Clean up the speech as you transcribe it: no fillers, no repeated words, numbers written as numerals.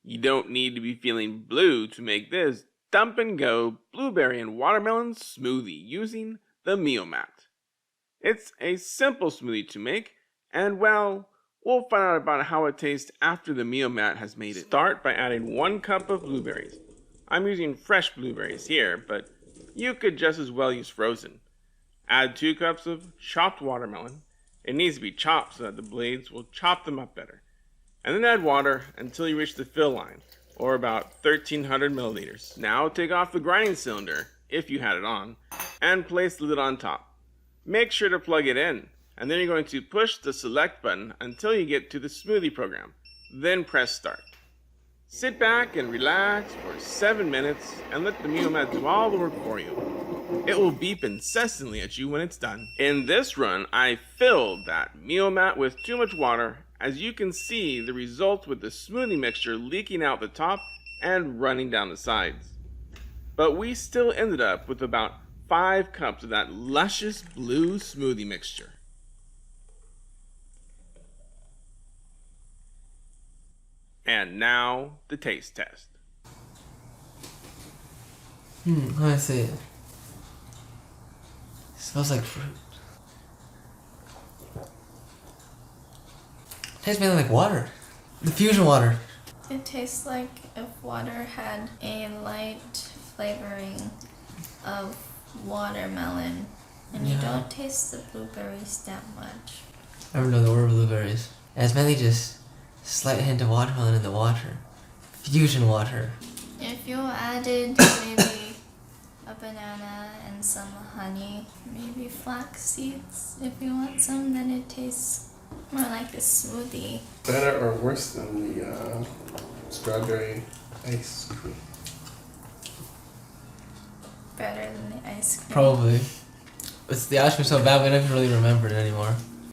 You don't need to be feeling blue to make this dump and go blueberry and watermelon smoothie using the MioMat. It's a simple smoothie to make, and well, we'll find out about how it tastes after the MioMat has made it. Start by adding 1 cup of blueberries. I'm using fresh blueberries here, but you could just as well use frozen. Add 2 cups of chopped watermelon. It needs to be chopped so that the blades will chop them up better. And then add water until you reach the fill line, or about 1300 milliliters. Now take off the grinding cylinder, if you had it on, and place the lid on top. Make sure to plug it in, and then you're going to push the select button until you get to the smoothie program. Then press start. Sit back and relax for 7 minutes and let the MioMat do all the work for you. It will beep incessantly at you when it's done. In this run, I filled that MioMat with too much water. As you can see, the result with the smoothie mixture leaking out the top and running down the sides. But we still ended up with about 5 cups of that luscious blue smoothie mixture. And now, the taste test. Let me see. It smells like fruit. Tastes mainly like water. The fusion water. It tastes like if water had a light flavoring of watermelon, and you don't taste the blueberries that much. I don't know the word blueberries. And it's mainly just slight hint of watermelon in the water. Fusion water. If you added maybe a banana and some honey, maybe flax seeds if you want some, then it tastes more like a smoothie. Better or worse than the strawberry ice cream? Better than the ice cream. Probably. It's the ice cream so bad we don't even really remember it anymore.